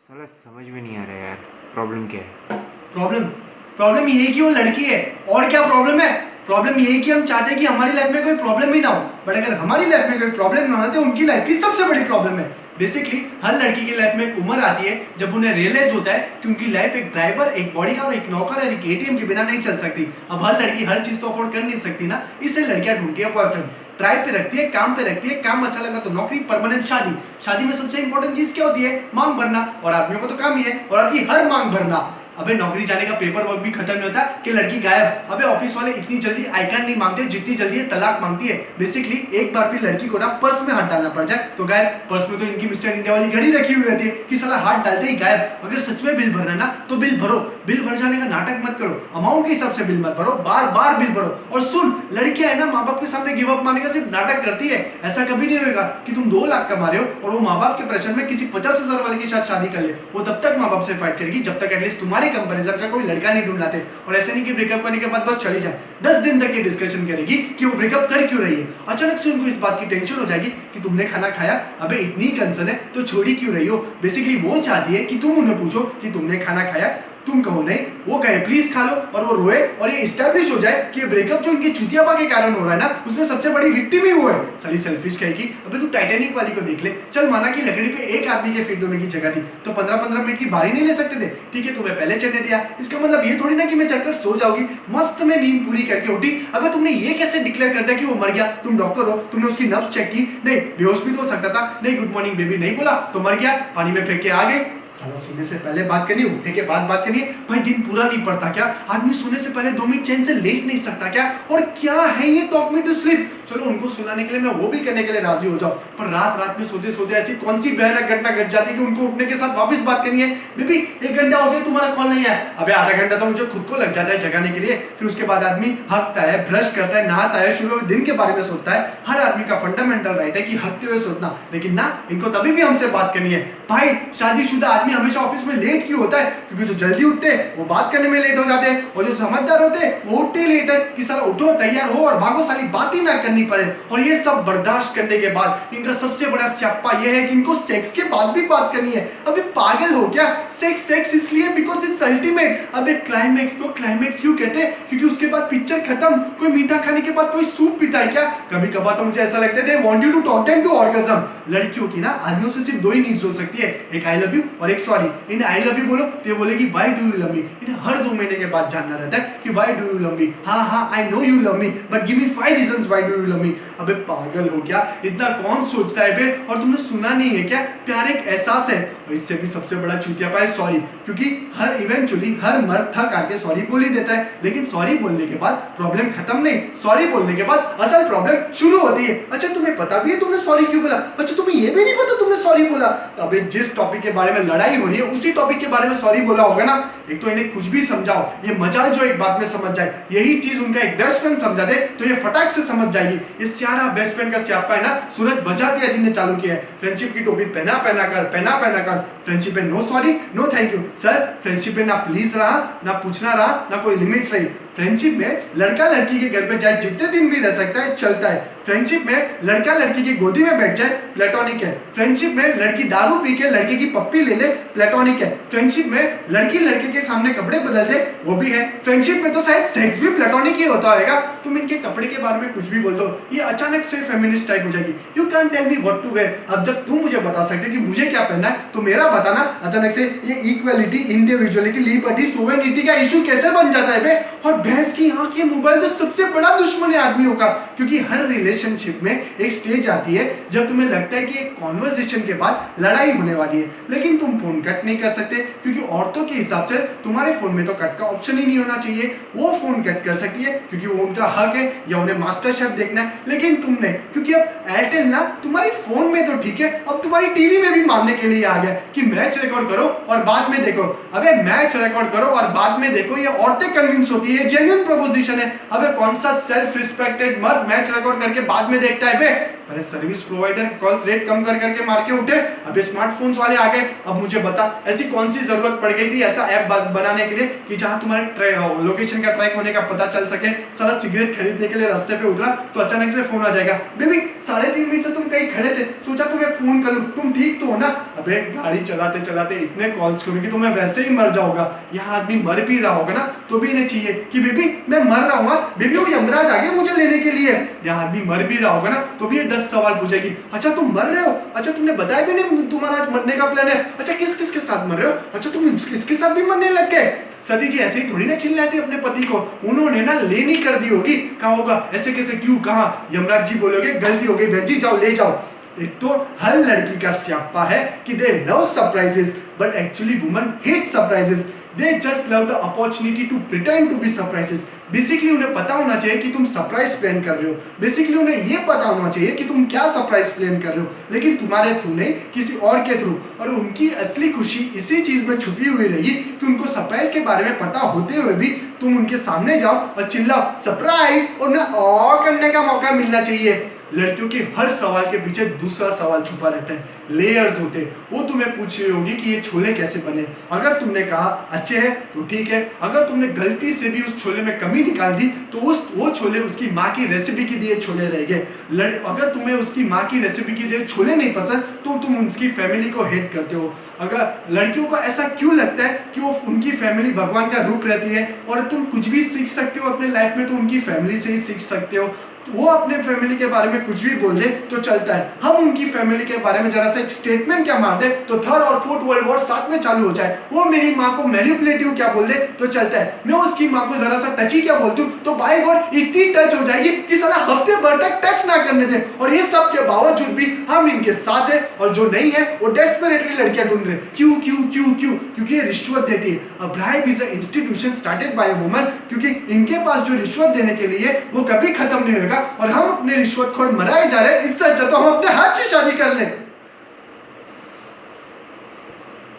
साला समझ में नहीं आ रहा यार, प्रॉब्लम क्या है? प्रॉब्लम प्रॉब्लम ये है कि वो लड़की है। और क्या प्रॉब्लम है? प्रॉब्लम ये है कि हम चाहते हैं कि हमारी लाइफ में कोई प्रॉब्लम ही ना हो, बट अगर हमारी लाइफ में कोई प्रॉब्लम ना हो तो उनकी लाइफ की सबसे बड़ी प्रॉब्लम है। बेसिकली हर लड़की की लाइफ में एक उम्र आती है जब उन्हें रियलाइज होता है कि उनकी लाइफ एक ड्राइवर, एक बॉडीगार्ड, एक नौकर और एक एटीएम के बिना नहीं चल सकती। अब हर लड़की हर चीज तो अफोर्ड कर नहीं सकती ना, इसलिए लड़कियां ढूंढती है बॉयफ्रेंड, ट्राई पे रखती है, काम पे रखती है, काम अच्छा लगा तो नौकरी, परमानेंट शादी। शादी में सबसे इंपॉर्टेंट चीज क्या होती है? मांग भरना, और आदमियों को तो काम ही है औरत की हर मांग भरना। अबे नौकरी जाने का पेपर वर्क भी खत्म नहीं होता कि लड़की गायब। अबे ऑफिस वाले इतनी जल्दी आई कैन नहीं मांगते जितनी जल्दी ये तलाक मांगती है। बेसिकली एक बार भी लड़की को ना पर्स में हाथ डालना पड़ जाए तो गायब। पर्स में तो इनकी मिस्टर इंडिया वाली घड़ी रखी हुई रहती है कि साला हाथ डालते ही गायब। अगर सच में बिल भरना है ना तो बिल भरो, बिल भर जाने का नाटक मत करो, अमाउंट के हिसाब से बिल मत भरो, बार बार बिल भरो। और सुन, लड़कियां है ना माँ बाप के सामने गिव अप मारने का सिर्फ नाटक करती है। ऐसा कभी नहीं होगा कि तुम 2 लाख कमा रहे हो और वो माँ बाप के प्रेशर में किसी 50,000 वाले के साथ शादी कर ले। वो तब तक माँ बाप से फाइट करेगी जब तक एटलीस्ट तुम्हारे कंपैरिजन का कोई लड़का नहीं ढूंढ लाते। और ऐसे नहीं कि ब्रेकअप करने के बाद बस चली जाए, 10 दिन तक ये डिस्कशन करेगी कि वो ब्रेकअप कर क्यों रही है। अचानक से उनको इस बात की टेंशन हो जाएगी कि तुमने खाना खाया, अबे इतनी कंसर्न है तो छोड़ी क्यों रही हो। बेसिकली वो चाहती है कि तुम उन्हें पूछो कि तुमने खाना खाया, तुम कहो नहीं, वो कहे प्लीज खा लो, और वो रोए और ये एस्टैब्लिश हो जाए कि ब्रेकअप जो इनके चुतियापा के कारण हो रहा है ना उसमें सबसे बड़ी विक्टिम ही वो है। साली सेल्फिश कहेगी अबे तू टाइटैनिक वाली को देख ले, चल माना कि लकड़ी पे एक आदमी के फिट होने की जगह थी तो 15-15 मिनट की बारी नहीं ले सकते थे। ठीक है तुम्हें पहले चढ़ने दिया, इसका मतलब ये थोड़ी ना कि मैं चढ़कर सो जाऊंगी, मस्त में नींद पूरी करके उठी। अबे तुमने ये कैसे डिक्लेयर कर दिया कि वो मर गया? तुम डॉक्टर हो, तुमने उसकी नब्ज चेक की? नहीं, बेहोश भी तो हो सकता था। नहीं, गुड मॉर्निंग बेबी नहीं बोला तो मर गया, पानी में फेंक के आ गए। साला सोने से पहले बात करनी, उठने के बाद बात करनी है। भाई दिन पूरा नहीं पड़ता क्या? आदमी सोने से पहले 2 मिनट चैन से लेट नहीं सकता क्या? और क्या है ये टॉक मी टू स्लीप? चलो उनको सुनाने के लिए मैं वो भी करने के लिए राजी हो जाऊं, पर रात रात में सोते सोते ऐसी कौन सी भयानक घटना घट जाती है कि उनको उठने के साथ वापस बात करनी है। बेबी 1 घंटा हो गया तुम्हारा कॉल नहीं आया। अबे आधा घंटा तो मुझे खुद को लग जाता है जगाने के लिए। फिर उसके बाद आदमी हकता है, ब्रश करता है, नहाता है, शुरू दिन के बारे में सोचता है। हर आदमी का फंडामेंटल राइट है कि हकते हुए सोचना, लेकिन ना इनको तभी भी हमसे बात करनी है। भाई शादीशुदा आदमी हमेशा ऑफिस में लेट क्यों होता है? क्योंकि जो जल्दी उठते हैं वो बात करने में लेट हो जाते हैं, और जो समझदार होते हैं वो उठते लेट है कि साला उठो, तैयार हो और भागो, साली बात ही ना करनी पड़े। और ये सब बर्दाश्त करने के बाद इनका सबसे बड़ा स्यापा ये है कि इनको सेक्स के बाद भी बात करनी है। अबे पागल हो क्या? सेक्स सेक्स इसलिए बिकॉज इट्स अल्टीमेट। अबे क्लाइमैक्स को क्लाइमैक्स क्यों कहते हैं? क्योंकि उसके बाद पिक्चर खत्म। कोई मीठा खाने के बाद कोई सूप पीता है क्या? कभी कभार तो मुझे ऐसा लगता है they want you to talk them to orgasm. लड़कियों की ना आदमियों से सिर्फ 2 ही नीड्स हो सकती है, एक आई लव यू और एक sorry. In I love you बोलो तो ये बोलेगी व्हाई डू यू लव मी। इन्हें हर 2 महीने के बाद जानना रहता है कि why do you love me. हाँ I know you love me but give me 5 reasons why do you love me. अबे पागल हो क्या? इतना कौन सोचता है बे? और तुमने सुना नहीं है क्या? प्यार एक एहसास है। इससे भी सबसे बड़ा चूतियापा है सॉरी, क्योंकि इवेंचुअली हर मर्द थक आके सॉरी बोल ही देता है, लेकिन सॉरी बोलने के बाद प्रॉब्लम खत्म नहीं, सॉरी बोलने के बाद असल प्रॉब्लम शुरू होती है। अच्छा तुम्हें पता भी है तुमने सॉरी क्यों बोला? अच्छा तुम्हें ये भी नहीं पता तुमने सॉरी बोला? तो अबे जिस टॉपिक के बारे में लड़ाई हो रही है उसी टॉपिक के बारे में सॉरी बोला होगा ना। एक तो इन्हें कुछ भी समझाओ, ये मजाल जो एक बात में समझ जाए, यही चीज उनका एक बेस्ट फ्रेंड समझा दे तो ये फटाक से समझ जाएगी। ये सारा बेस्ट फ्रेंड का स्यापा है ना सूरज बजाते जिन्हें चालू किया है। फ्रेंडशिप की टोपी पहना पहना कर फ्रेंडशिप में no sorry no thank you. Sir friendship में ना प्लीज रहा, ना पूछना रहा, ना कोई लिमिट्स रही। फ्रेंडशिप में लड़का लड़की के घर पे जाए जितने दिन भी रह सकता है चलता है। फ्रेंडशिप में लड़का लड़की की गोदी में बैठ जाए प्लेटोनिक है। फ्रेंडशिप में लड़की दारू पी के लड़के की पप्पी ले ले प्लेटोनिक है। फ्रेंडशिप में लड़की लड़के के सामने कपड़े बदल दे वो भी है। फ्रेंडशिप में तो शायद सेक्स भी प्लेटोनिक ही होता होगा। तुम इनके कपड़े के बारे में कुछ भी बोल दो ये अचानक से फेमिनिस्ट टाइप हो जाएगी। You can tell me what to wear. अब जब तुम मुझे बता सकते कि मुझे क्या पहनना है तो मेरा बताना अचानक से ये इक्वालिटी, इंडिविजुअलिटी, लिबर्टी, सोवेनिटी का इशू कैसे बन जाता है बे? और भैंस की आंख, ये मोबाइल तो सबसे बड़ा दुश्मन है आदमियों का, क्योंकि हर रिलेशनशिप में एक स्टेज आती है जब तुम्हें लगता है कि एक कॉन्वर्सेशन के बाद लड़ाई होने वाली है, लेकिन तुम फोन कट नहीं कर सकते क्योंकि औरतों के हिसाब से तुम्हारे फोन में तो कट का ऑप्शन ही नहीं होना चाहिए। वो फोन कट कर सकती है क्योंकि वो उनका हक है या उन्हें मास्टर शेफ देखना है, लेकिन तुम नहीं, क्योंकि अब एयरटेल ना तुम्हारी फोन में तो ठीक है, अब तुम्हारी टीवी में भी मानने के लिए आ गया कि मैच रिकॉर्ड करो और बाद में देखो। अबे मैच रिकॉर्ड करो और बाद में देखो, ये औरतें कन्विंस होती है, जेन्युइन प्रपोजिशन है। अबे कौन सा सेल्फ रिस्पेक्टेड मर्द मैच रिकॉर्ड करके बाद में देखता है बे? पहले सर्विस प्रोवाइडर कॉल्स रेट कम कर करके मार के उठे, अब स्मार्टफोन्स वाले आ गए। अब मुझे बता ऐसी कौन सी जरूरत पड़ गई थी ऐसा ऐप बनाने के लिए कि जहां तुम्हारे लोकेशन का ट्रैक होने का पता चल सके। साला सिगरेट खरीदने के लिए रास्ते पे उतरा तो अचानक से फोन आ जाएगा, बेबी 3.5 मिनट से तुम कहीं खड़े थे, सोचा तुम्हें फोन कर लूं, तुम ठीक तो हो ना? अबे गाड़ी चलाते चलाते इतने कॉल्स करूंगी तो मैं वैसे ही मर जाऊंगा। यहाँ आदमी मर भी रहा होगा ना तो भी इन्हें चाहिए कि बेबी मैं मर रहा हूँ, बेबी वो यमराज आ गया मुझे लेने के लिए। यहाँ आदमी मर भी रहा होगा ना तो भी ये 10 सवाल पूछेगी, अच्छा तुम मर रहे हो, अच्छा तुमने बताया भी नहीं तुम्हारा आज मरने का प्लान है, अच्छा किस किस के साथ मर रहे हो, अच्छा तुम इसके साथ भी मरने लग गए। सती जी ऐसे ही थोड़ी ना चिल्लाती अपने पति को, उन्होंने ना लेनी कर दी होगी, कहा होगा ऐसे कैसे क्यों कहा, यमराज जी बोलोगे गलती हो गई बहन जी जाओ ले जाओ। एक तो हर लड़की का स्यापा है कि they love surprises but actually woman hate surprises, they just love the opportunity to pretend to be surprises. Basically उन्हें पता होना चाहिए कि तुम सरप्राइज प्लान कर रहे हो, बेसिकली उन्हें ये पता होना चाहिए कि तुम क्या सरप्राइज प्लान कर रहे हो, लेकिन तुम्हारे थ्रू नहीं किसी और के थ्रू। और उनकी असली खुशी इसी चीज में छुपी हुई रहेगी कि उनको सरप्राइज के बारे में पता होते हुए भी तुम उनके सामने जाओ और चिल्लाओ सरप्राइज, और उन्हें और करने का मौका मिलना चाहिए। लड़कियों के हर सवाल के पीछे दूसरा सवाल छुपा रहता है, लेयर्स होते। वो तुम्हें पूछ रही होगी कि ये छोले कैसे बने, अगर तुमने कहा अच्छे हैं तो ठीक है, अगर तुमने गलती से भी उस छोले में कमी निकाल दी तो वो छोले उसकी माँ की रेसिपी के दिए छोले रह गए। अगर तुम्हें उसकी माँ की रेसिपी के दिए छोले नहीं पसंद तो तुम उसकी फैमिली को हेट करते हो। अगर लड़कियों को ऐसा क्यों लगता है कि वो उनकी फैमिली भगवान का रूप रहती है और तुम कुछ भी सीख सकते हो अपने लाइफ में तो उनकी फैमिली से ही सीख सकते हो। वो अपने फैमिली के बारे में कुछ भी बोल दे तो चलता है, हम उनकी फैमिली के बारे में जरा सा एक स्टेटमेंट क्या मार दे तो 3rd और 4th वर्ल्ड वॉर साथ में चालू हो जाए। वो मेरी माँ को मैनिपुलेटिव क्या बोल दे तो चलता है, मैं उसकी माँ को जरा सा टची क्या बोल दूं तो बाय गॉड इतनी टच हो जाएगी कि साला हफ्ते भर तक टच ना करने दे। और ये सब के बावजूद भी हम इनके साथ है और जो नहीं है वो डेस्परेटली लड़कियां ढूंढ रहे। क्यों क्यों क्यों क्यों? क्योंकि ये रिश्वत देती है। अ bribe is a institution started by a woman, क्योंकि इनके पास जो रिश्वत देने के लिए वो कभी खत्म नहीं होगा और हम अपने रिश्वतखोर मराए जा रहे हैं। इससे अच्छा तो हम अपने हाथ से शादी कर लें।